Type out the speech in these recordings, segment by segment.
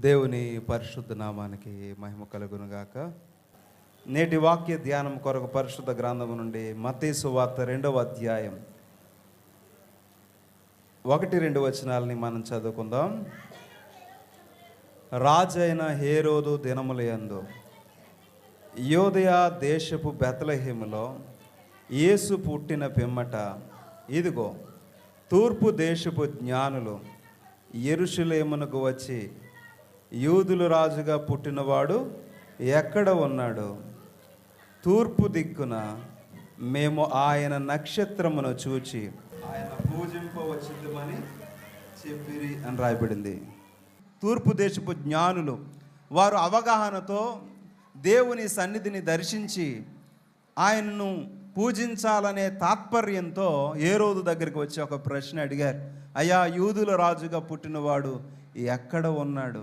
దేవుని పరిశుద్ధ నామానికి మహిమ కలుగునుగాక. నేటి వాక్య ధ్యానం కొరకు పరిశుద్ధ గ్రంథము నుండి మత్తయి సువార్త 2వ అధ్యాయం 1-2 వచనాలని మనం చదువుకుందాం. రాజైన హేరోదు దినములయందు యోదయ దేశపు బెత్లెహేములో యేసు పుట్టిన పిమ్మట ఇదిగో తూర్పు దేశపు జ్ఞానులు యెరూషలేమునకు వచ్చి, యూదుల రాజుగా పుట్టినవాడు ఎక్కడ ఉన్నాడు? తూర్పు దిక్కున మేము ఆయన నక్షత్రమును చూచి ఆయన పూజింపవచ్చుమని చెప్పిరి అని రాయబడింది. తూర్పు దేశపు జ్ఞానులు వారు అవగాహనతో దేవుని సన్నిధిని దర్శించి ఆయనను పూజించాలనే తాత్పర్యంతో హేరోదు దగ్గరికి వచ్చి ఒక ప్రశ్న అడిగారు. అయ్యా, యూదుల రాజుగా పుట్టినవాడు ఎక్కడ ఉన్నాడు?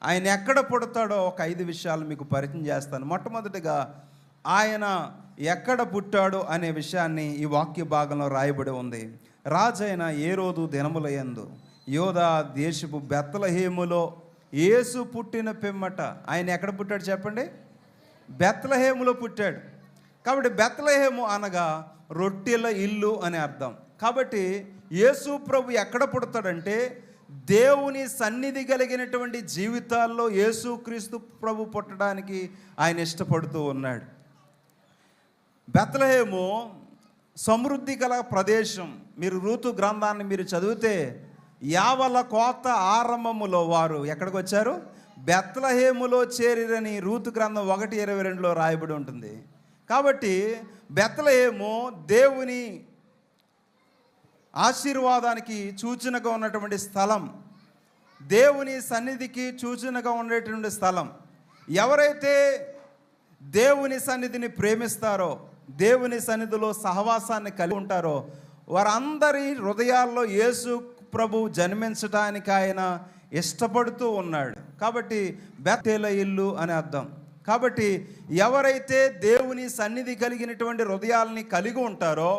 ఆయన ఎక్కడ పుడతాడో ఒక 5 విషయాలు మీకు పరిచయం చేస్తాను. మొట్టమొదటిగా ఆయన ఎక్కడ పుట్టాడు అనే విషయాన్ని ఈ వాక్య భాగంలో రాయబడి ఉంది. రాజైన హేరోదు దినములయందు యోదా దేశపు బెత్లెహేములో యేసు పుట్టిన పిమ్మట. ఆయన ఎక్కడ పుట్టాడు చెప్పండి? బెత్లెహేములో పుట్టాడు. కాబట్టి బెత్లెహేము అనగా రొట్టెల ఇల్లు అని అర్థం. కాబట్టి యేసు ప్రభు ఎక్కడ పుడతాడంటే దేవుని సన్నిధి కలిగినటువంటి జీవితాల్లో యేసుక్రీస్తు ప్రభు పుట్టడానికి ఆయన ఇష్టపడుతూ ఉన్నాడు. బెత్లెహేము సమృద్ధి గల ప్రదేశం. మీరు రూతు గ్రంథాన్ని మీరు చదివితే యావల కోత ఆరంభములో వారు ఎక్కడికి వచ్చారు? బెత్లెహేములో చేరిరని రూతు గ్రంథం 1:22లో రాయబడి ఉంటుంది. కాబట్టి బెత్లెహేము దేవుని ఆశీర్వాదానికి సూచనగా ఉన్నటువంటి స్థలం, దేవుని సన్నిధికి సూచనగా ఉండేటువంటి స్థలం. ఎవరైతే దేవుని సన్నిధిని ప్రేమిస్తారో, దేవుని సన్నిధిలో సహవాసాన్ని కలిగి ఉంటారో, వారందరి హృదయాల్లో యేసు ప్రభు జన్మించడానికి ఆయన ఇష్టపడుతూ ఉన్నాడు. కాబట్టి బెతేల ఇల్లు అని అర్థం. కాబట్టి ఎవరైతే దేవుని సన్నిధి కలిగినటువంటి హృదయాల్ని కలిగి ఉంటారో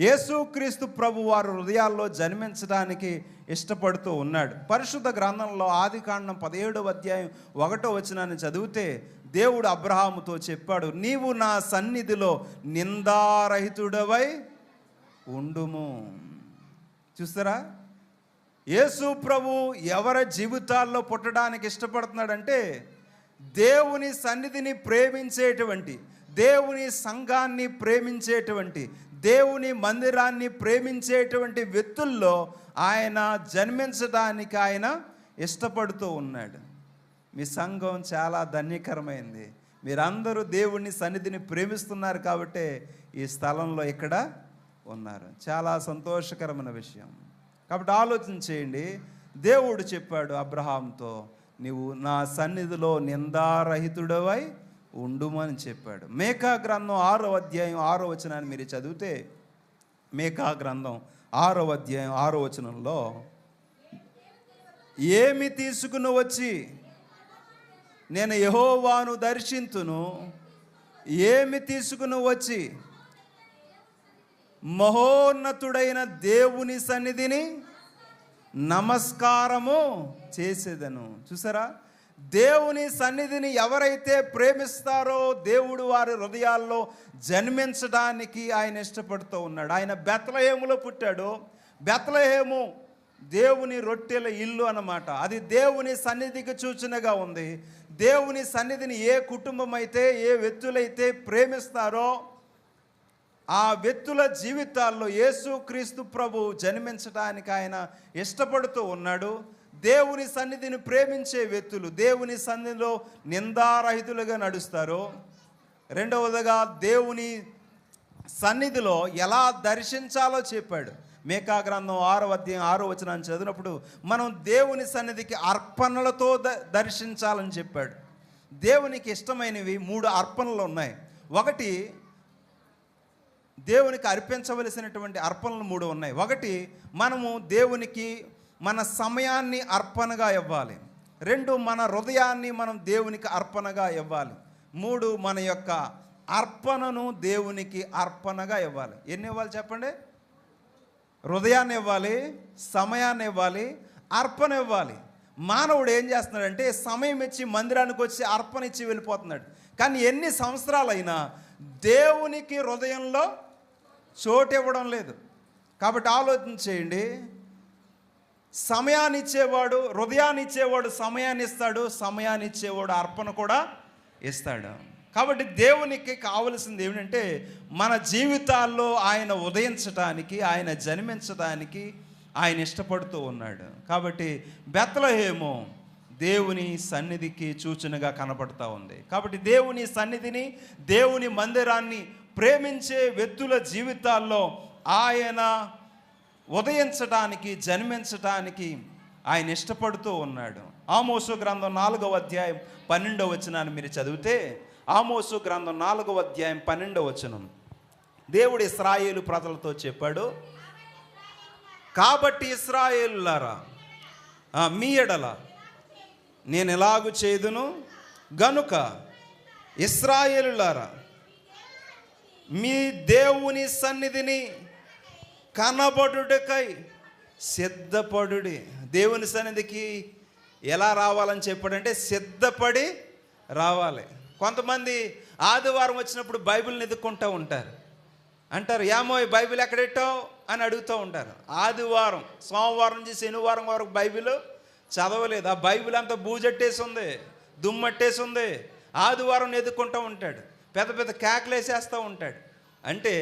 యేసుక్రీస్తు ప్రభు వారు హృదయాల్లో జన్మించడానికి ఇష్టపడుతూ ఉన్నాడు. పరిశుద్ధ గ్రంథంలో ఆదికాండం 17వ అధ్యాయం 1వ వచనాన్ని చదివితే దేవుడు అబ్రహాముతో చెప్పాడు, నీవు నా సన్నిధిలో నిందారహితుడవై ఉండుము. చూస్తారా? యేసు ప్రభు ఎవరి జీవితాల్లో పుట్టడానికి ఇష్టపడుతున్నాడంటే దేవుని సన్నిధిని ప్రేమించేటువంటి, దేవుని సంఘాన్ని ప్రేమించేటువంటి, దేవుని మందిరాన్ని ప్రేమించేటువంటి వ్యక్తుల్లో ఆయన జన్మించడానికి ఆయన ఇష్టపడుతూ ఉన్నాడు. మీ సంఘం చాలా ధన్యకరమైంది. మీరందరూ దేవుని సన్నిధిని ప్రేమిస్తున్నారు కాబట్టి ఈ స్థలంలో ఇక్కడ ఉన్నారు. చాలా సంతోషకరమైన విషయం. కాబట్టి ఆలోచన చేయండి. దేవుడు చెప్పాడు అబ్రహాంతో, నీవు నా సన్నిధిలో నిందారహితుడవై ఉండుమని చెప్పాడు. మేకా గ్రంథం 6వ అధ్యాయం 6వ వచనాన్ని మీరు చదివితే, మేకా గ్రంథం 6వ అధ్యాయం 6వ వచనంలో, ఏమి తీసుకుని వచ్చి నేను యెహోవాను దర్శింతును, ఏమి తీసుకుని వచ్చి మహోన్నతుడైన దేవుని సన్నిధిని నమస్కారము చేసేదను. చూసారా? దేవుని సన్నిధిని ఎవరైతే ప్రేమిస్తారో దేవుడు వారి హృదయాల్లో జన్మించడానికి ఆయన ఇష్టపడుతూ ఉన్నాడు. ఆయన బెత్లెహేములో పుట్టాడు. బెత్లెహేము దేవుని రొట్టెల ఇల్లు అన్నమాట. అది దేవుని సన్నిధికి సూచనగా ఉంది. దేవుని సన్నిధిని ఏ కుటుంబం అయితే, ఏ వ్యక్తులైతే ప్రేమిస్తారో ఆ వ్యక్తుల జీవితాల్లో యేసుక్రీస్తు ప్రభు జన్మించడానికి ఆయన ఇష్టపడుతూ ఉన్నాడు. దేవుని సన్నిధిని ప్రేమించే వ్యక్తులు దేవుని సన్నిధిలో నిందారహితులుగా నడుస్తారు. రెండవదిగా దేవుని సన్నిధిలో ఎలా దర్శించాలో చెప్పాడు. మేకా గ్రంథం 6వ అధ్యాయం 6వ వచనాన్ని చదివినప్పుడు మనం దేవుని సన్నిధికి అర్పణలతో దర్శించాలని చెప్పాడు. దేవునికి ఇష్టమైనవి 3 అర్పణలు ఉన్నాయి. ఒకటి, దేవునికి అర్పించవలసినటువంటి అర్పణలు 3 ఉన్నాయి. ఒకటి, మనము దేవునికి మన సమయాన్ని అర్పణగా ఇవ్వాలి. 2, మన హృదయాన్ని మనం దేవునికి అర్పణగా ఇవ్వాలి. 3, మన యొక్క అర్పణను దేవునికి అర్పణగా ఇవ్వాలి. ఎన్ని ఇవ్వాలి చెప్పండి? హృదయాన్ని ఇవ్వాలి, సమయాన్ని ఇవ్వాలి, అర్పణ ఇవ్వాలి. మానవుడు ఏం చేస్తున్నాడంటే సమయం ఇచ్చి మందిరానికి వచ్చి అర్పణ ఇచ్చి వెళ్ళిపోతున్నాడు. కానీ ఎన్ని సంవత్సరాలైనా దేవునికి హృదయంలో చోటు ఇవ్వడం లేదు. కాబట్టి ఆలోచన చేయండి. సమయాన్ని ఇచ్చేవాడు, హృదయాన్ని ఇచ్చేవాడు సమయాన్ని ఇస్తాడు, సమయాన్ని ఇచ్చేవాడు అర్పణ కూడా ఇస్తాడు. కాబట్టి దేవునికి కావలసింది ఏమిటంటే మన జీవితాల్లో ఆయన ఉదయించడానికి, ఆయన జన్మించడానికి ఆయన ఇష్టపడుతూ ఉన్నాడు. కాబట్టి బెత్లెహేము దేవుని సన్నిధికి సూచనగా కనపడుతూ ఉంది. కాబట్టి దేవుని సన్నిధిని, దేవుని మందిరాన్ని ప్రేమించే వ్యక్తుల జీవితాల్లో ఆయన ఉదయించడానికి, జన్మించడానికి ఆయన ఇష్టపడుతూ ఉన్నాడు. ఆమోసు గ్రంథం 4వ అధ్యాయం 12వ వచనాన్ని మీరు చదివితే, ఆమోసు గ్రంథం 4వ అధ్యాయం 12వ వచనం, దేవుడు ఇశ్రాయేలు ప్రజలతో చెప్పాడు, కాబట్టి ఇశ్రాయేలులారా మీ ఎడల నేను ఎలాగు చేదును గనుక ఇశ్రాయేలులారా మీ దేవుని సన్నిధిని కనబడుటకై సిద్ధపడుడి. దేవుని సన్నిధికి ఎలా రావాలని చెప్పాడంటే సిద్ధపడి రావాలి. కొంతమంది ఆదివారం వచ్చినప్పుడు బైబిల్ని ఎదుక్కుంటూ ఉంటారు. అంటారు, ఏమో ఈ బైబిల్ ఎక్కడెట్టావు అని అడుగుతూ ఉంటారు. ఆదివారం, సోమవారం నుంచి శనివారం వరకు బైబిల్ చదవలేదు. ఆ బైబిల్ అంతా బూజట్టేసి ఉంది, దుమ్మట్టేసి ఉంది. ఆదివారం ఎదుక్కుంటూ ఉంటాడు, పెద్ద పెద్ద కేకలేసేస్తూ ఉంటాడు. అంటే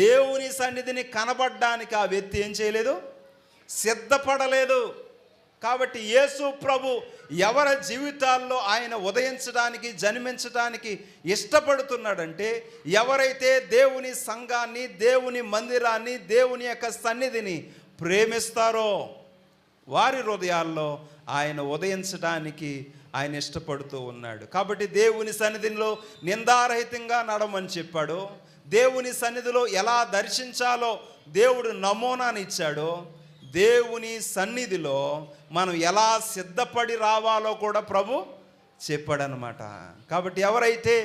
దేవుని సన్నిధిని కనబడడానికి ఆ వ్యక్తి ఏం చేయలేదు, సిద్ధపడలేదు. కాబట్టి యేసు ప్రభు ఎవరి జీవితాల్లో ఆయన ఉదయించడానికి, జన్మించడానికి ఇష్టపడుతున్నాడంటే ఎవరైతే దేవుని సంఘాన్ని, దేవుని మందిరాన్ని, దేవుని యొక్క సన్నిధిని ప్రేమిస్తారో వారి హృదయాల్లో ఆయన ఉదయించడానికి ఆయన ఇష్టపడుతూ ఉన్నాడు. కాబట్టి దేవుని సన్నిధిలో నిందారహితంగా నడమని చెప్పాడు. దేవుని సన్నిధిలో ఎలా దర్శించాలో దేవుడు నమూనాని ఇచ్చాడో, దేవుని సన్నిధిలో మనం ఎలా సిద్ధపడి రావాలో కూడా ప్రభు చెప్పాడనమాట. కాబట్టి ఎవరైతే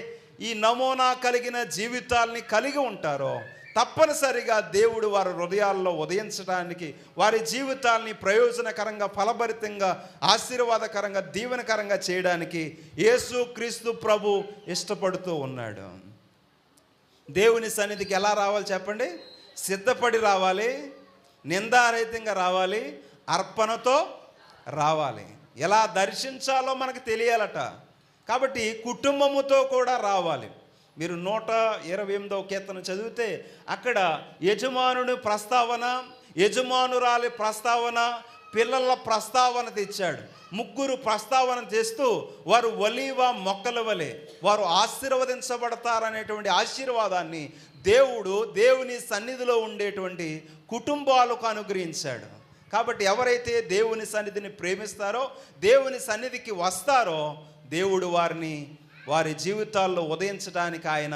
ఈ నమూనా కలిగిన జీవితాల్ని కలిగి ఉంటారో తప్పనిసరిగా దేవుడు వారి హృదయాల్లో ఉదయించడానికి, వారి జీవితాల్ని ప్రయోజనకరంగా, ఫలభరితంగా, ఆశీర్వాదకరంగా, దీవెనకరంగా చేయడానికి యేసు క్రీస్తు ప్రభు ఇష్టపడుతూ ఉన్నాడు. దేవుని సన్నిధికి ఎలా రావాలి చెప్పండి? సిద్ధపడి రావాలి, నిందారహితంగా రావాలి, అర్పణతో రావాలి. ఎలా దర్శించాలో మనకు తెలియాలట. కాబట్టి కుటుంబముతో కూడా రావాలి. మీరు 128వ కీర్తన చదివితే అక్కడ యజమానుని ప్రస్తావన, యజమానురాలి ప్రస్తావన, పిల్లల ప్రస్తావన తెచ్చాడు. ముగ్గురు ప్రస్తావన తెస్తూ వారు ఒలీవ మొక్కల వలె వారు ఆశీర్వదించబడతారనేటువంటి ఆశీర్వాదాన్ని దేవుడు దేవుని సన్నిధిలో ఉండేటువంటి కుటుంబాలకు అనుగ్రహించాడు. కాబట్టి ఎవరైతే దేవుని సన్నిధిని ప్రేమిస్తారో, దేవుని సన్నిధికి వస్తారో, దేవుడు వారిని వారి జీవితాల్లో ఉదయించడానికి ఆయన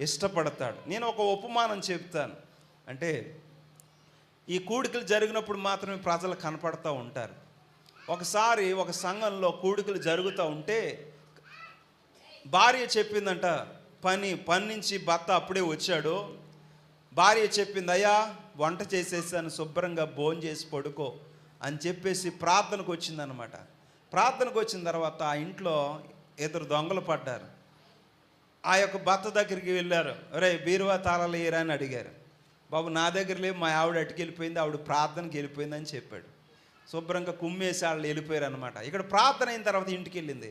ఇష్టపడతాడు. నేను ఒక ఉపమానం చెప్తాను. అంటే ఈ కూడికలు జరిగినప్పుడు మాత్రమే ప్రజలు కనపడుతూ ఉంటారు. ఒకసారి ఒక సంఘంలో కూడికలు జరుగుతూ ఉంటే భార్య చెప్పిందంట, పని నుంచి భర్త అప్పుడే వచ్చాడు. భార్య చెప్పింది, అయ్యా వంట చేసేసాను, శుభ్రంగా భోజనం చేసి పడుకో అని చెప్పేసి ప్రార్థనకు వచ్చిందనమాట. ప్రార్థనకు వచ్చిన తర్వాత ఆ ఇంట్లో ఇద్దరు దొంగలు పడ్డారు. ఆ యొక్క భర్త దగ్గరికి వెళ్ళారు. రే బీరువా తాళాలు వేయరా అని అడిగారు. బాబు నా దగ్గర లేవు, మా ఆవిడ అటుకెళ్ళిపోయింది, ఆవిడ ప్రార్థనకి వెళ్ళిపోయింది అని చెప్పాడు. శుభ్రంగా కుమ్మేసి వాళ్ళు వెళ్ళిపోయారు అనమాట. ఇక్కడ ప్రార్థన అయిన తర్వాత ఇంటికి వెళ్ళింది.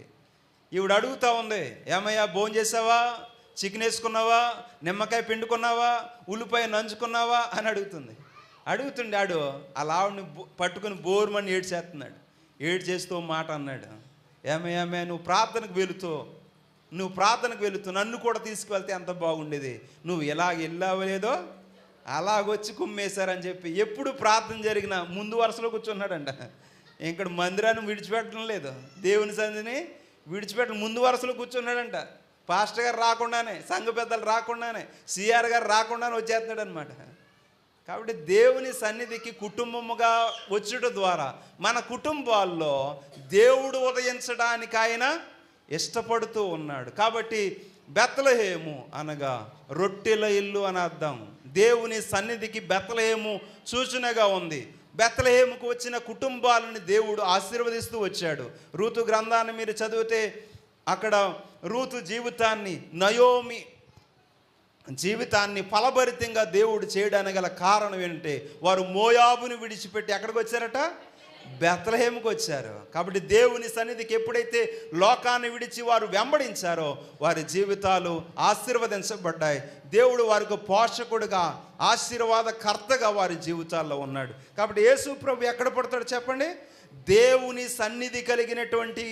ఈవిడ అడుగుతూ ఉంది, ఏమయ్యా భోజనం చేసావా, చికెన్ వేసుకున్నావా, నిమ్మకాయ పిండుకున్నావా, ఉల్లిపాయ నంచుకున్నావా అని అడుగుతుండే ఆడు అలా ఆవిడని పట్టుకుని బోరుమని ఏడ్చేస్తున్నాడు. ఏడ్చేస్తూ మాట అన్నాడు, ఏమయ్యా నువ్వు ప్రార్థనకు వెళుతూ నన్ను కూడా తీసుకువెళ్తే ఎంత బాగుండేది, నువ్వు ఎలాగ వెళ్ళావో లేదో అలాగొచ్చి కుమ్మేశారని చెప్పి ఎప్పుడు ప్రార్థన జరిగినా ముందు వరుసలో కూర్చున్నాడంట. ఇక్కడ మందిరాన్ని విడిచిపెట్టడం లేదు, దేవుని సన్నిధిని విడిచిపెట్టడం, ముందు వరుసలో కూర్చున్నాడంట. పాస్టర్ గారు రాకుండానే, సంఘ పెద్దలు రాకుండానే, సిఆర్ గారు రాకుండానే వచ్చేస్తున్నాడు అనమాట. కాబట్టి దేవుని సన్నిధికి కుటుంబముగా వచ్చుట ద్వారా మన కుటుంబాల్లో దేవుడు ఉదయించడానికి ఆయన ఇష్టపడుతూ ఉన్నాడు. కాబట్టి బెత్లెహేము అనగా రొట్టెల ఇల్లు అని అర్థం. దేవుని సన్నిధికి బెత్లెహేము సూచనగా ఉంది. బెత్లెహేముకు వచ్చిన కుటుంబాలను దేవుడు ఆశీర్వదిస్తూ వచ్చాడు. రూతు గ్రంథాన్ని మీరు చదివితే అక్కడ రూతు జీవితాన్ని, నయోమి జీవితాన్ని ఫలభరితంగా దేవుడు చేయడానికి గల కారణం ఏంటంటే, వారు మోయాబుని విడిచిపెట్టి ఎక్కడికి వచ్చారట? బెత్లెహేముకు వచ్చారు. కాబట్టి దేవుని సన్నిధికి ఎప్పుడైతే లోకాన్ని విడిచి వారు వెంబడించారో వారి జీవితాలు ఆశీర్వదించబడ్డాయి. దేవుడు వారికి పోషకుడుగా, ఆశీర్వాదకర్తగా వారి జీవితాల్లో ఉన్నాడు. కాబట్టి యేసు ప్రభు ఎక్కడ పడతాడు చెప్పండి? దేవుని సన్నిధి కలిగినటువంటి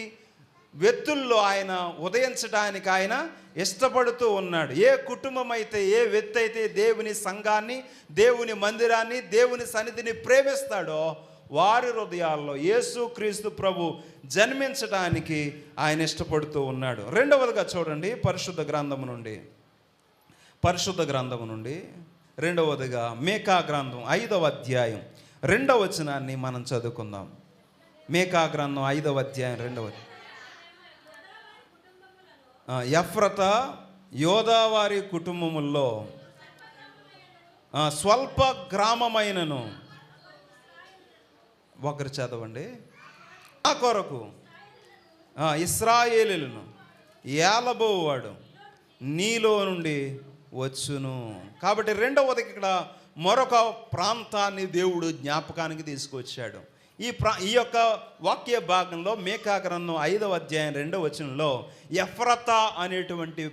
వ్యక్తుల్లో ఆయన ఉదయించడానికి ఆయన ఇష్టపడుతూ ఉన్నాడు. ఏ కుటుంబం అయితే, ఏ వ్యక్తి అయితే దేవుని సంఘాన్ని, దేవుని మందిరాన్ని, దేవుని సన్నిధిని ప్రేమిస్తాడో వారి హృదయాల్లో యేసుక్రీస్తు ప్రభు జన్మించడానికి ఆయన ఇష్టపడుతూ ఉన్నాడు. రెండవదిగా చూడండి, పరిశుద్ధ గ్రంథము నుండి రెండవదిగా మీకా గ్రంథం 5వ అధ్యాయం 2వ వచనాన్ని మనం చదువుకుందాం. మీకా గ్రంథం 5వ అధ్యాయం 2వ. ఎఫ్రత యోదావారి కుటుంబముల్లో స్వల్ప గ్రామమైనను, ఒకరు చదవండి, ఆ కొరకు ఇశ్రాయేలును ఏలబోవాడు నీలో నుండి వచ్చును. కాబట్టి రెండవది ఇక్కడ మరొక ప్రాంతాన్ని దేవుడు జ్ఞాపకానికి తీసుకొచ్చాడు. ఈ యొక్క వాక్య భాగంలో మీకా గ్రంథం 5వ అధ్యాయం 2వ వచనంలో ఎఫ్రతా అనేటువంటి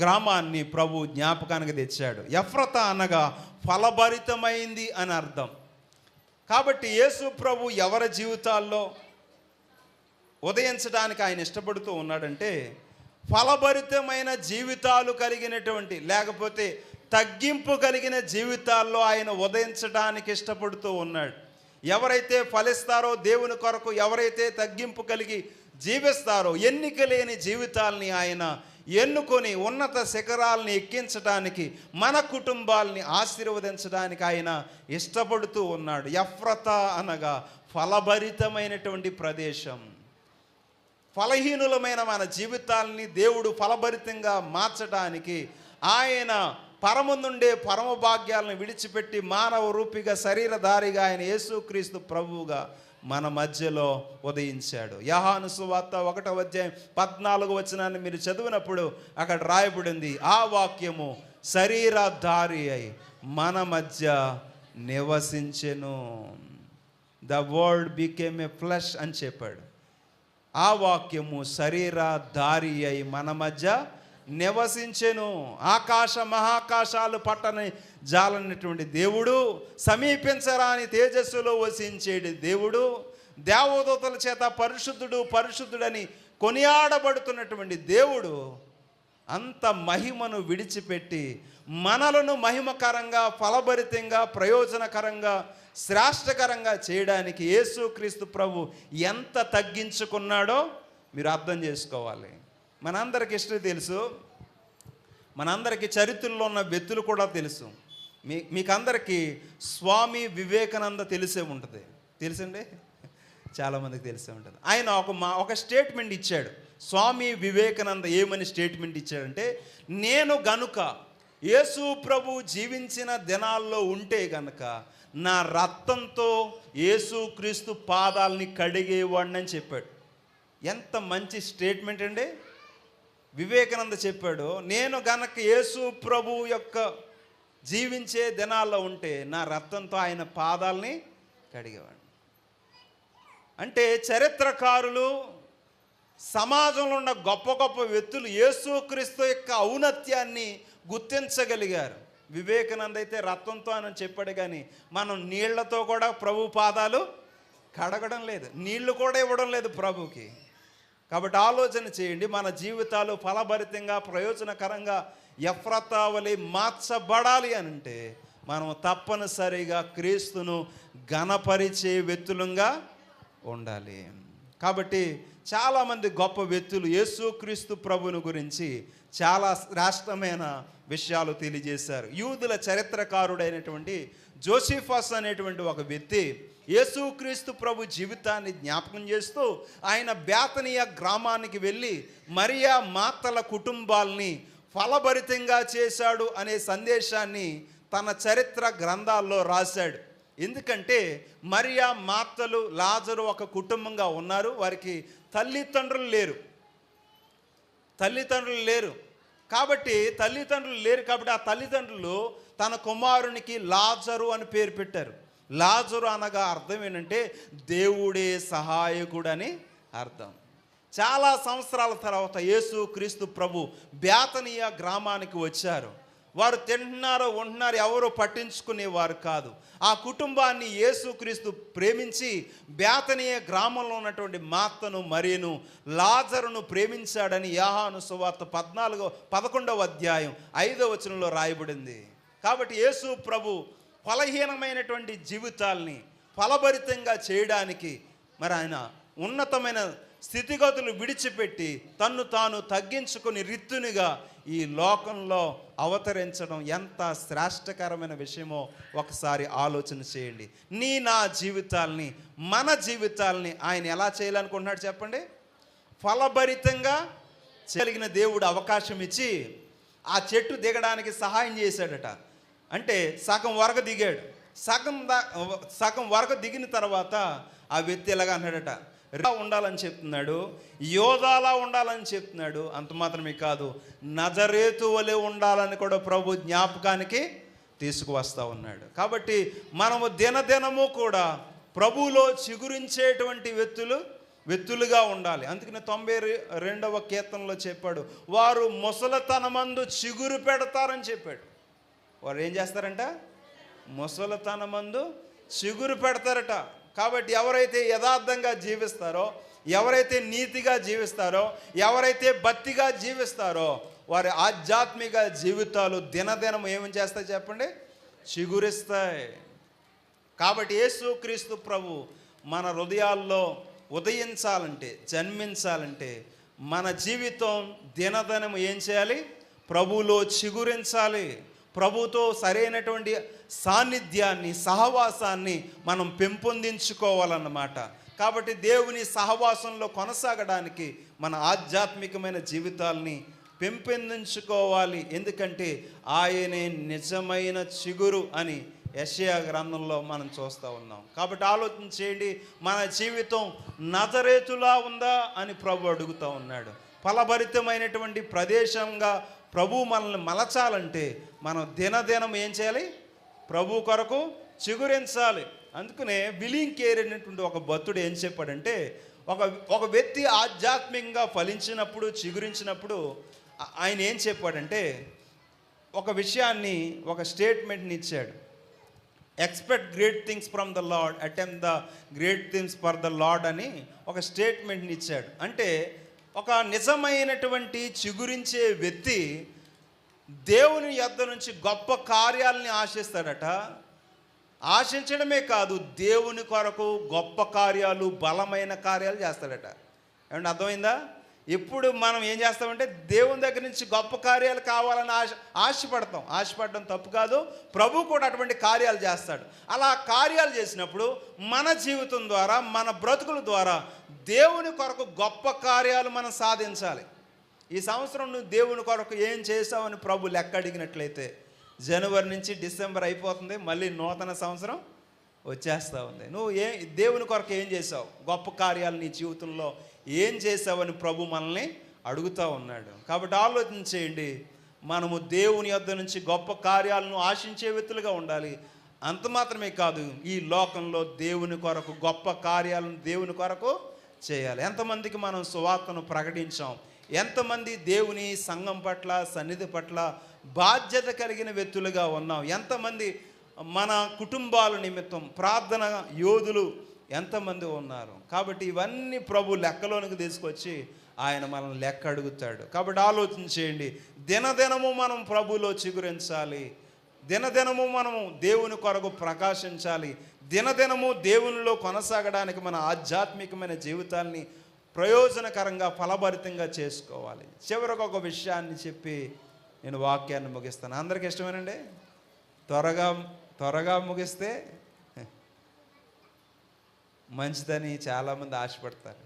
గ్రామాన్ని ప్రభు జ్ఞాపకానికి తెచ్చాడు. ఎఫ్రతా అనగా ఫలభరితమైంది అని అర్థం. కాబట్టి యేసు ప్రభు ఎవరి జీవితాల్లో ఉదయించడానికి ఆయన ఇష్టపడుతూ ఉన్నాడంటే, ఫలభరితమైన జీవితాలు కలిగినటువంటి, లేకపోతే తగ్గింపు కలిగిన జీవితాల్లో ఆయన ఉదయించడానికి ఇష్టపడుతూ ఉన్నాడు. ఎవరైతే ఫలిస్తారో దేవుని కొరకు, ఎవరైతే తగ్గింపు కలిగి జీవిస్తారో, ఎన్నిక లేని జీవితాల్ని ఆయన ఎన్నుకొని ఉన్నత శిఖరాల్ని ఎక్కించడానికి, మన కుటుంబాల్ని ఆశీర్వదించడానికి ఆయన ఇష్టపడుతూ ఉన్నాడు. ఎఫ్రతా అనగా ఫలభరితమైనటువంటి ప్రదేశం. ఫలహీనులమైన మన జీవితాల్ని దేవుడు ఫలభరితంగా మార్చడానికి ఆయన పరముందుండే పరమ భాగ్యాలను విడిచిపెట్టి మానవ రూపిగా, శరీరధారిగా ఆయన యేసుక్రీస్తు ప్రభువుగా మన మధ్యలో ఉదయించాడు. యోహాను సువార్త 1వ అధ్యాయం 14వ వచనాన్ని మీరు చదివినప్పుడు అక్కడ రాయబడింది, ఆ వాక్యము శరీరధారి అయి మన మధ్య నివసించెను. The word became a flesh అని చెప్పాడు. ఆ వాక్యము శరీరధారి అయి మన మధ్య నివసించెను. ఆకాశ మహాకాశాలు పట్టని జాలన్నటువంటి దేవుడు, సమీపించరాని తేజస్సులో వసించేది దేవుడు, దేవదూతల చేత పరిశుద్ధుడు పరిశుద్ధుడని కొనియాడబడుతున్నటువంటి దేవుడు అంత మహిమను విడిచిపెట్టి మనలను మహిమకరంగా, ఫలభరితంగా, ప్రయోజనకరంగా, శ్రేష్టకరంగా చేయడానికి యేసుక్రీస్తు ప్రభు ఎంత తగ్గించుకున్నాడో మీరు అర్థం చేసుకోవాలి. మనందరికి హిస్టరీ తెలుసు, మనందరికీ చరిత్రలో ఉన్న వ్యక్తులు కూడా తెలుసు. మీకందరికీ స్వామి వివేకానంద తెలిసే ఉంటుంది. తెలుసండి, చాలామందికి తెలిసే ఉంటుంది. ఆయన ఒక స్టేట్మెంట్ ఇచ్చాడు. స్వామి వివేకానంద ఏమని స్టేట్మెంట్ ఇచ్చాడంటే, నేను గనుక యేసు ప్రభు జీవించిన దినాల్లో ఉంటే గనుక నా రక్తంతో యేసుక్రీస్తు పాదాలని కడిగేవాడిని అని చెప్పాడు. ఎంత మంచి స్టేట్మెంట్ అండి. వివేకానంద చెప్పాడు, నేను గనక యేసు ప్రభు యొక్క జీవించే దినాల్లో ఉంటే నా రక్తంతో ఆయన పాదాలని కడిగేవాడు. అంటే చరిత్రకారులు, సమాజంలో ఉన్న గొప్ప గొప్ప వ్యక్తులు యేసుక్రీస్తు యొక్క ఔన్నత్యాన్ని గుర్తించగలిగారు. వివేకానంద అయితే రక్తంతో అని చెప్పాడు, కానీ మనం నీళ్లతో కూడా ప్రభు పాదాలు కడగడం లేదు, నీళ్లు కూడా ఇవ్వడం లేదు ప్రభుకి. కాబట్టి ఆలోచన చేయండి, మన జీవితాలు ఫలభరితంగా, ప్రయోజనకరంగా ఎఫ్రతా వలె మార్చబడాలి అంటే మనం తప్పనిసరిగా క్రీస్తును ఘనపరిచే వ్యక్తులంగా ఉండాలి. కాబట్టి చాలామంది గొప్ప వ్యక్తులు యేసుక్రీస్తు ప్రభుని గురించి చాలా శ్రేష్టమైన విషయాలు తెలియజేశారు. యూదుల చరిత్రకారుడైనటువంటి జోసిఫస్ అనేటువంటి ఒక వ్యక్తి యేసుక్రీస్తు ప్రభు జీవితాన్ని జ్ఞాపకం చేస్తూ ఆయన బేతనియ గ్రామానికి వెళ్ళి మరియా మార్తల కుటుంబాల్ని ఫలభరితంగా చేశాడు అనే సందేశాన్ని తన చరిత్ర గ్రంథాల్లో రాశాడు. ఎందుకంటే మరియా, మార్తలు, లాజరు ఒక కుటుంబంగా ఉన్నారు. వారికి తల్లిదండ్రులు లేరు. కాబట్టి ఆ తల్లిదండ్రులు తన కుమారునికి లాజరు అని పేరు పెట్టారు. లాజరు అనగా అర్థం ఏంటంటే దేవుడే సహాయకుడు అని అర్థం. చాలా సంవత్సరాల తర్వాత యేసు క్రీస్తు ప్రభు బేతనియా గ్రామానికి వచ్చారు. వారు తింటున్నారో ఉంటున్నారో ఎవరో పట్టించుకునేవారు కాదు. ఆ కుటుంబాన్ని యేసుక్రీస్తు ప్రేమించి బేతనియా గ్రామంలో ఉన్నటువంటి మార్తను, మరియను, లాజరును ప్రేమించాడని యోహాను సువార్త 11వ అధ్యాయం 5వ వచనంలో రాయబడింది. కాబట్టి యేసు ప్రభు ఫలహీనమైనటువంటి జీవితాల్ని ఫలభరితంగా చేయడానికి మరి ఆయన ఉన్నతమైన స్థితిగతులు విడిచిపెట్టి తన్ను తాను తగ్గించుకొని రిత్తునిగా ఈ లోకంలో అవతరించడం ఎంత శ్రేష్టకరమైన విషయమో ఒకసారి ఆలోచన చేయండి. నా జీవితాల్ని, మన జీవితాల్ని ఆయన ఎలా చేయాలనుకుంటున్నాడు చెప్పండి? ఫలభరితంగా చేయగలిగిన దేవుడు అవకాశం ఇచ్చి ఆ చెట్టు దిగడానికి సహాయం చేశాడట. అంటే సగం వరకు దిగాడు. సగం వరకు దిగిన తర్వాత ఆ వ్యక్తి ఎలాగా అన్నాడట, ఉండాలని చెప్తున్నాడు, యోధాలా ఉండాలని చెప్తున్నాడు. అంత మాత్రమే కాదు, నజరేతు వలె ఉండాలని కూడా ప్రభు జ్ఞాపకానికి తీసుకువస్తా ఉన్నాడు. కాబట్టి మనము దినదినము కూడా ప్రభువులో చిగురించేటువంటి వ్యక్తులుగా ఉండాలి. అందుకని 92వ కీర్తనలో చెప్పాడు, వారు ముసలితనమందు చిగురు పెడతారని చెప్పాడు. వారు ఏం చేస్తారంట? ముసలితనమందు చిగురు పెడతారట. కాబట్టి ఎవరైతే యథార్థంగా జీవిస్తారో, ఎవరైతే నీతిగా జీవిస్తారో, ఎవరైతే భక్తిగా జీవిస్తారో వారి ఆధ్యాత్మిక జీవితాలు దినదినం ఏమని చేస్తాయి చెప్పండి? చిగురిస్తాయి. కాబట్టి యేసుక్రీస్తు ప్రభు మన హృదయాల్లో ఉదయించాలంటే, జన్మించాలంటే మన జీవితం దినదినం ఏం చేయాలి? ప్రభువులో చిగురించాలి. ప్రభుతో సరైనటువంటి సాన్నిధ్యాన్ని, సహవాసాన్ని మనం పెంపొందించుకోవాలన్నమాట. కాబట్టి దేవుని సహవాసంలో కొనసాగడానికి మన ఆధ్యాత్మికమైన జీవితాల్ని పెంపొందించుకోవాలి. ఎందుకంటే ఆయనే నిజమైన చిగురు అని యెషయా గ్రంథంలో మనం చూస్తూ ఉన్నాం. కాబట్టి ఆలోచన చేయండి, మన జీవితం నజరేతులా ఉందా అని ప్రభు అడుగుతూ ఉన్నాడు. ఫలభరితమైనటువంటి ప్రదేశంగా ప్రభు మనల్ని మలచాలంటే మనం దినదినం ఏం చేయాలి? ప్రభు కొరకు చిగురించాలి. అందుకనే విలియం కేర్ అనేటువంటి ఒక భక్తుడు ఏం చెప్పాడంటే, ఒక వ్యక్తి ఆధ్యాత్మికంగా ఫలించినప్పుడు, చిగురించినప్పుడు ఆయన ఏం చెప్పాడంటే ఒక విషయాన్ని, ఒక స్టేట్మెంట్ని ఇచ్చాడు. Expect great things from the lord, attempt the great things for the lord అని ఒక స్టేట్మెంట్ని ఇచ్చాడు. అంటే ఒక నిజమైనటువంటి చిగురించే వ్యక్తి దేవుని యొద్ద నుంచి గొప్ప కార్యాలని ఆశిస్తాడట. ఆశించడమే కాదు, దేవుని కొరకు గొప్ప కార్యాలు, బలమైన కార్యాలు చేస్తాడట. ఏమంటే అర్థమైందా? ఇప్పుడు మనం ఏం చేస్తామంటే దేవుని దగ్గర నుంచి గొప్ప కార్యాలు కావాలని ఆశపడడం తప్పు కాదు. ప్రభు కూడా అటువంటి కార్యాలు చేస్తాడు. అలా కార్యాలు చేసినప్పుడు మన జీవితం ద్వారా, మన బ్రతుకుల ద్వారా దేవుని కొరకు గొప్ప కార్యాలు మనం సాధించాలి. ఈ సంవత్సరం నువ్వు దేవుని కొరకు ఏం చేసావని ప్రభు లెక్క అడిగినట్లయితే జనవరి నుంచి డిసెంబర్ అయిపోతుంది, మళ్ళీ నూతన సంవత్సరం వచ్చేస్తూ ఉంది. నువ్వు దేవుని కొరకు ఏం చేసావు? గొప్ప కార్యాలు నీ జీవితంలో ఏం చేసావని ప్రభు మనల్ని అడుగుతూ ఉన్నాడు. కాబట్టి ఆలోచన చేయండి, మనము దేవుని యొద్ద నుంచి గొప్ప కార్యాలను ఆశించే వ్యక్తులుగా ఉండాలి. అంత మాత్రమే కాదు, ఈ లోకంలో దేవుని కొరకు గొప్ప కార్యాలను దేవుని కొరకు చేయాలి. ఎంతమందికి మనం సువార్తను ప్రకటించాం? ఎంతమంది దేవుని సంఘం పట్ల, సన్నిధి పట్ల బాధ్యత కలిగిన వ్యక్తులుగా ఉన్నాం? ఎంతమంది మన కుటుంబాల నిమిత్తం ప్రార్థన యోధులు ఎంతమంది ఉన్నారు? కాబట్టి ఇవన్నీ ప్రభు లెక్కలోనికి తీసుకొచ్చి ఆయన మనల్ని లెక్క అడుగుతాడు. కాబట్టి ఆలోచన చేయండి, దినదినము మనం ప్రభులో చిగురించాలి, దినదినము మనము దేవుని కొరకు ప్రకాశించాలి, దినదినము దేవునిలో కొనసాగడానికి మన ఆధ్యాత్మికమైన జీవితాన్ని ప్రయోజనకరంగా, ఫలభరితంగా చేసుకోవాలి. చివరికి ఒక విషయాన్ని చెప్పి నేను వాక్యాన్ని ముగిస్తాను. అందరికీ ఇష్టమేనండి? త్వరగా ముగిస్తే మంచిదని చాలామంది ఆశపడతారు.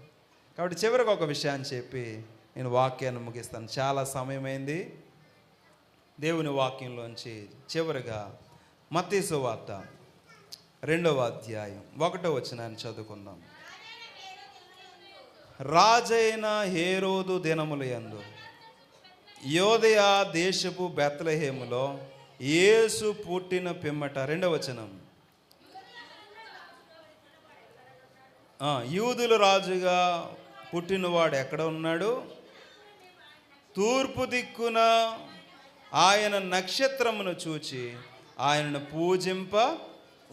కాబట్టి చివరికి ఒక విషయాన్ని చెప్పి నేను వాక్యాన్ని ముగిస్తాను. చాలా సమయమైంది. దేవుని వాక్యంలోంచి చివరిగా మత్తయి సువార్త 2వ అధ్యాయం 1వ వచనాన్ని చదువుకుందాం. రాజైన హేరోదు దినముల యందు యోదయ దేశపు బెత్లెహేములో యేసు పుట్టిన పిమ్మట 2వ వచనం, యూదుల రాజుగా పుట్టినవాడు ఎక్కడ ఉన్నాడు? తూర్పు దిక్కున ఆయన నక్షత్రమును చూచి ఆయనను పూజింప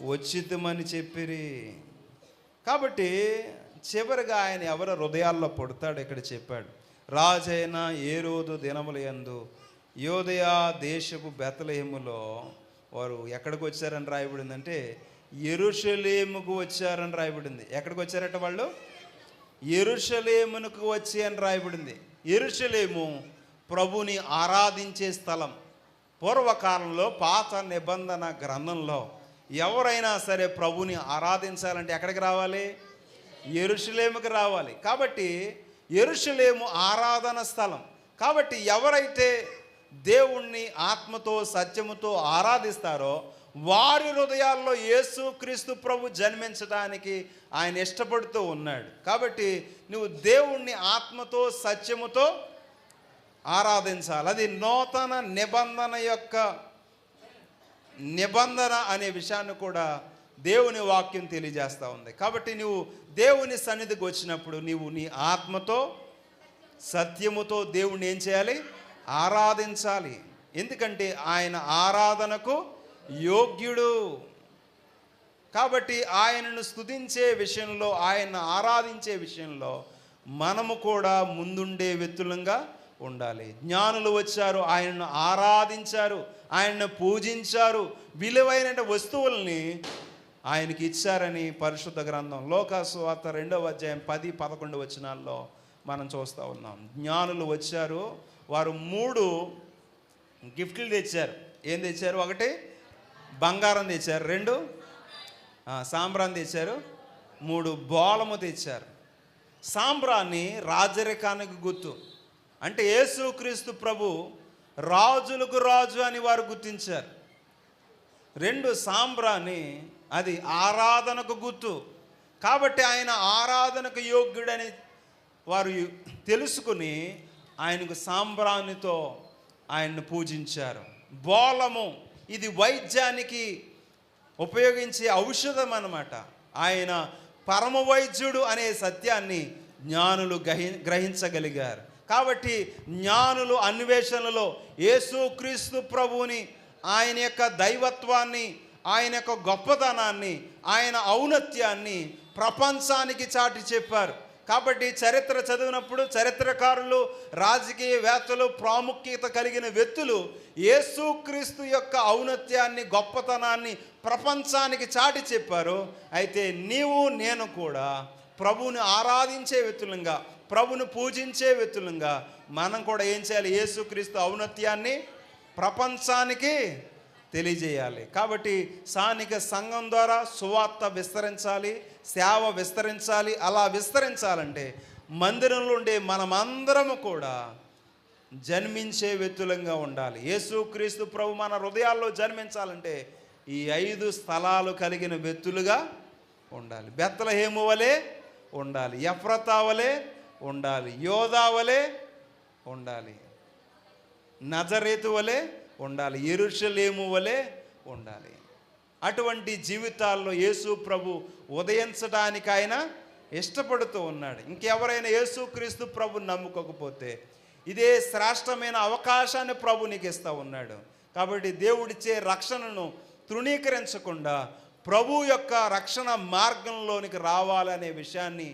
వచ్చితమని చెప్పిరి. కాబట్టి చివరిగా ఆయన ఎవరి హృదయాల్లో పుడతాడు ఇక్కడ చెప్పాడు. రాజైన హేరోదు దినముల యందు యోదయ దేశపు బెత్లెహేములో వారు ఎక్కడికి వచ్చారని రాయబడిందంటే యెరూషలేముకు వచ్చారని రాయబడింది. ఎక్కడికి వచ్చారట వాళ్ళు? యెరూషలేమునకు వచ్చి అని రాయబడింది. యెరూషలేము ప్రభుని ఆరాధించే స్థలం. పూర్వకాలంలో పాత నిబంధన గ్రంథంలో ఎవరైనా సరే ప్రభుని ఆరాధించాలంటే ఎక్కడికి రావాలి? యెరూషలేముకి రావాలి. కాబట్టి యెరూషలేము ఆరాధన స్థలం. కాబట్టి ఎవరైతే దేవుణ్ణి ఆత్మతో సత్యముతో ఆరాధిస్తారో వారి హృదయాల్లో యేసుక్రీస్తు ప్రభు జన్మించడానికి ఆయన ఇష్టపడుతూ ఉన్నాడు. కాబట్టి నువ్వు దేవుణ్ణి ఆత్మతో సత్యముతో ఆరాధించాలి. అది నూతన నిబంధన యొక్క నిబంధన అనే విషయాన్ని కూడా దేవుని వాక్యం తెలియజేస్తూ ఉంది. కాబట్టి నువ్వు దేవుని సన్నిధికి వచ్చినప్పుడు నీవు నీ ఆత్మతో సత్యముతో దేవుణ్ణి ఏం చేయాలి? ఆరాధించాలి. ఎందుకంటే ఆయన ఆరాధనకు యోగ్యుడు. కాబట్టి ఆయనను స్తుతించే విషయంలో, ఆయన ఆరాధించే విషయంలో మనము కూడా ముందుండే వ్యక్తులంగా ఉండాలి. జ్ఞానులు వచ్చారు, ఆయనను ఆరాధించారు, ఆయనను పూజించారు, విలువైన వస్తువుల్ని ఆయనకి ఇచ్చారని పరిశుద్ధ గ్రంథం లోకాసు సువార్త 2వ అధ్యాయం 10-11 వచనాల్లో మనం చూస్తూ ఉన్నాం. జ్ఞానులు వచ్చారు, వారు 3 గిఫ్ట్లు తెచ్చారు. ఏం తెచ్చారు? 1 బంగారం తెచ్చారు, 2 సాంబ్రాన్ని తెచ్చారు, 3 బోళము తెచ్చారు. సాంబ్రాన్ని రాజరికానికి గుర్తు. అంటే యేసుక్రీస్తు ప్రభు రాజులకు రాజు అని వారు గుర్తించారు. 2 సాంబ్రాన్ని అది ఆరాధనకు గుర్తు. కాబట్టి ఆయన ఆరాధనకు యోగ్యుడని వారు తెలుసుకుని ఆయనకు సాంబ్రానితో ఆయన్ను పూజించారు. బోళము ఇది వైద్యానికి ఉపయోగించే ఔషధం అన్నమాట. ఆయన పరమ వైద్యుడు అనే సత్యాన్ని జ్ఞానులు గ్రహించగలిగారు. కాబట్టి జ్ఞానులు అన్వేషణలో యేసుక్రీస్తు ప్రభువుని, ఆయన యొక్క దైవత్వాన్ని, ఆయన యొక్క గొప్పతనాన్ని, ఆయన ఔన్నత్యాన్ని ప్రపంచానికి చాటి చెప్పారు. కాబట్టి చరిత్ర చదివినప్పుడు చరిత్రకారులు, రాజకీయవేత్తలు, ప్రాముఖ్యత కలిగిన వ్యక్తులు యేసుక్రీస్తు యొక్క ఔన్నత్యాన్ని, గొప్పతనాన్ని ప్రపంచానికి చాటి చెప్పారు. అయితే నీవు నేను కూడా ప్రభువుని ఆరాధించే వ్యక్తులంగా, ప్రభుని పూజించే వ్యక్తులంగా మనం కూడా ఏం చేయాలి? యేసుక్రీస్తు ఔన్నత్యాన్ని ప్రపంచానికి తెలియజేయాలి. కాబట్టి స్థానిక సంఘం ద్వారా సువార్త విస్తరించాలి, సేవ విస్తరించాలి. అలా విస్తరించాలంటే మందిరంలో ఉండే మనమందరము కూడా జన్మించే వ్యక్తులంగా ఉండాలి. యేసుక్రీస్తు ప్రభు మన హృదయాల్లో జన్మించాలంటే ఈ 5 స్థలాలు కలిగిన వ్యక్తులుగా ఉండాలి. బెత్లెహేము వలె ఉండాలి, ఎఫ్రతా వలె ఉండాలి, యోదా వలె ఉండాలి, నజరేతు వలె ఉండాలి, యెరూషలేము వలె ఉండాలి. అటువంటి జీవితాల్లో యేసు ప్రభు ఉదయించడానికి ఆయన ఇష్టపడుతూ ఉన్నాడు. ఇంకెవరైనా యేసుక్రీస్తు ప్రభు నమ్ముకోకపోతే ఇదే శ్రేష్టమైన అవకాశాన్ని ప్రభు నీకు ఇస్తూ ఉన్నాడు. కాబట్టి దేవుడిచ్చే రక్షణను తృణీకరించకుండా ప్రభు యొక్క రక్షణ మార్గంలోనికి రావాలనే విషయాన్ని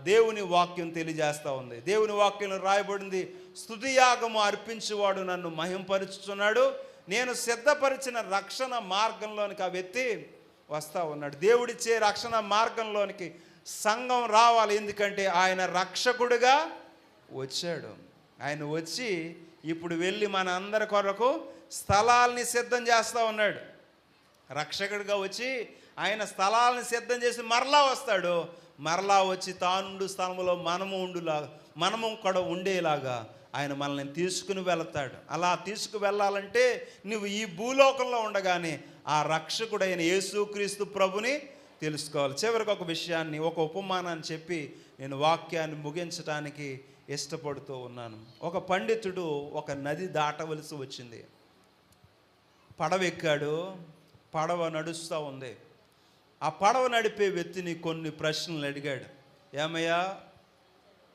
దేవుని వాక్యం తెలియజేస్తూ ఉంది. దేవుని వాక్యంలో రాయబడింది, స్తుతియాగము అర్పించువాడు నన్ను మహింపరుచుతున్నాడు, నేను సిద్ధపరిచిన రక్షణ మార్గంలోనికి ఆ వ్యక్తి వస్తూ ఉన్నాడు. దేవుడిచ్చే రక్షణ మార్గంలోనికి సంఘం రావాలి. ఎందుకంటే ఆయన రక్షకుడిగా వచ్చాడు. ఆయన వచ్చి ఇప్పుడు వెళ్ళి మన అందరి కొరకు స్థలాల్ని సిద్ధం చేస్తూ ఉన్నాడు. రక్షకుడిగా వచ్చి ఆయన స్థలాలను సిద్ధం చేసి మరలా వస్తాడు. మరలా వచ్చి తానుండు స్థలంలో మనము కూడా ఉండేలాగా ఆయన మనల్ని తీసుకుని వెళతాడు. అలా తీసుకువెళ్ళాలంటే నువ్వు ఈ భూలోకంలో ఉండగానే ఆ రక్షకుడైన యేసుక్రీస్తు ప్రభుని తెలుసుకోవాలి. చివరికి ఒక విషయాన్ని, ఒక ఉపమానాన్ని చెప్పి నేను వాక్యాన్ని ముగించడానికి ఇష్టపడుతూ ఉన్నాను. ఒక పండితుడు ఒక నది దాటవలసి వచ్చింది. పడవ ఎక్కాడు. పడవ నడుస్తూ ఉంది. ఆ పడవ నడిపే వ్యక్తిని కొన్ని ప్రశ్నలు అడిగాడు. ఏమయ్యా,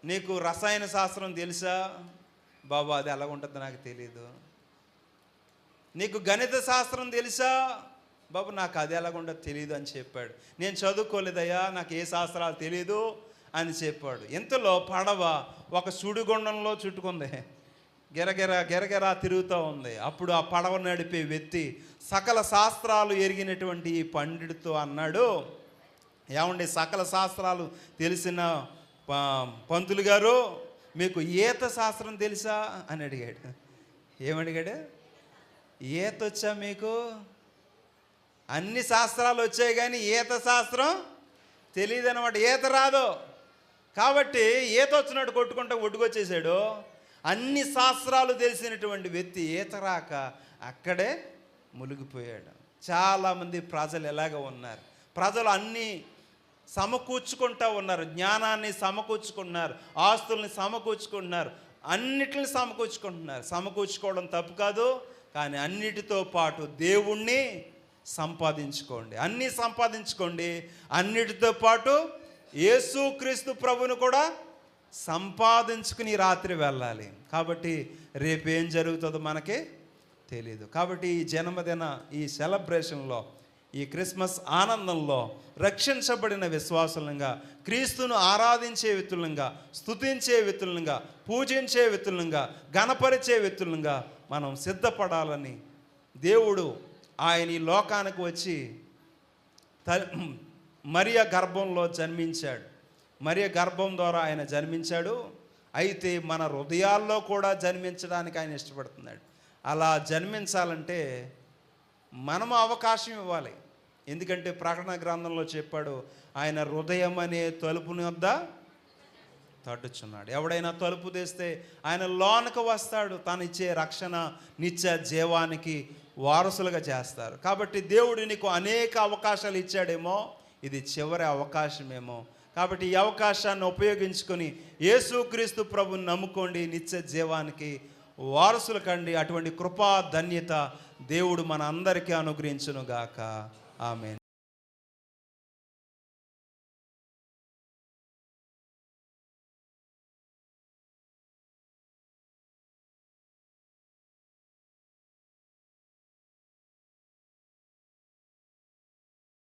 నీకు రసాయన శాస్త్రం తెలుసా? బాబా, అది ఎలా ఉంటుందో నాకు తెలియదు. నీకు గణిత శాస్త్రం తెలుసా? బాబు, నాకు అది ఎలాగుంటుందో తెలియదు అని చెప్పాడు. నేను చదువుకోలేదయ్యా, నాకు ఏ శాస్త్రాలు తెలియదు అని చెప్పాడు. ఇంతలో పడవ ఒక సుడిగుండంలో చుట్టుకుంది. గిరగిరా తిరుగుతూ ఉంది. అప్పుడు ఆ పడవ నడిపే వ్యక్తి సకల శాస్త్రాలు ఎరిగినటువంటి ఈ పండితుడితో అన్నాడు, ఏమండి, సకల శాస్త్రాలు తెలిసిన పంతులు గారు, మీకు ఈత శాస్త్రం తెలుసా అని అడిగాడు. ఏమడిగాడు? ఈత వచ్చా మీకు? అన్ని శాస్త్రాలు వచ్చాయి కానీ ఈత శాస్త్రం తెలియదు అనమాట. ఈత రాదు కాబట్టి ఈత వచ్చినట్టు కొట్టుకుంటూ ఒడ్డుకొచ్చేసాడు. అన్ని శాస్త్రాలు తెలిసినటువంటి వ్యక్తి ఈత రాక అక్కడే మునిగిపోయాడు. చాలామంది ప్రజలు ఎలాగ ఉన్నారు? ప్రజలు అన్నీ సమకూర్చుకుంటూ ఉన్నారు. జ్ఞానాన్ని సమకూర్చుకుంటున్నారు, ఆస్తుల్ని సమకూర్చుకుంటున్నారు, అన్నిటిని సమకూర్చుకుంటున్నారు. సమకూర్చుకోవడం తప్పు కాదు, కానీ అన్నిటితో పాటు దేవుణ్ణి సంపాదించుకోండి. అన్నీ సంపాదించుకోండి. అన్నిటితో పాటు యేసుక్రీస్తు ప్రభువును కూడా సంపాదించుకుని రాత్రి వెళ్ళాలి. కాబట్టి రేపేం జరుగుతుందో మనకే తెలీదు. కాబట్టి ఈ జన్మదిన ఈ సెలబ్రేషన్లో, ఈ క్రిస్మస్ ఆనందంలో రక్షించబడిన విశ్వాసులంగా, క్రీస్తును ఆరాధించే వ్యక్తులంగా, స్తుతించే వ్యక్తులంగా, పూజించే వ్యక్తులంగా, గణపరిచే వ్యక్తులంగా మనం సిద్ధపడాలని దేవుడు ఆయన ఈ లోకానికి వచ్చి మరియ గర్భంలో జన్మించాడు. మరియ గర్భం ద్వారా ఆయన జన్మించాడు. అయితే మన హృదయాల్లో కూడా జన్మించడానికి ఆయన ఇష్టపడుతున్నాడు. అలా జన్మించాలంటే మనము అవకాశం ఇవ్వాలి. ఎందుకంటే ప్రకటన గ్రంథంలో చెప్పాడు, ఆయన హృదయం అనే తలుపుని వద్ద తట్టుచున్నాడు. ఎవడైనా తలుపు తెస్తే ఆయన లోనకు వస్తాడు. తను ఇచ్చే రక్షణ నిత్య జీవానికి వారసులుగా చేస్తారు. కాబట్టి దేవుడు నీకు అనేక అవకాశాలు ఇచ్చాడేమో, ఇది చివరి అవకాశమేమో. కాబట్టి ఈ అవకాశాన్ని ఉపయోగించుకొని యేసుక్రీస్తు ప్రభుని నమ్ముకోండి, నిత్య జీవానికి వారసులు కండి. అటువంటి కృపా ధన్యత దేవుడు మన అందరికీ అనుగ్రహించునుగాక. ఆమేన్.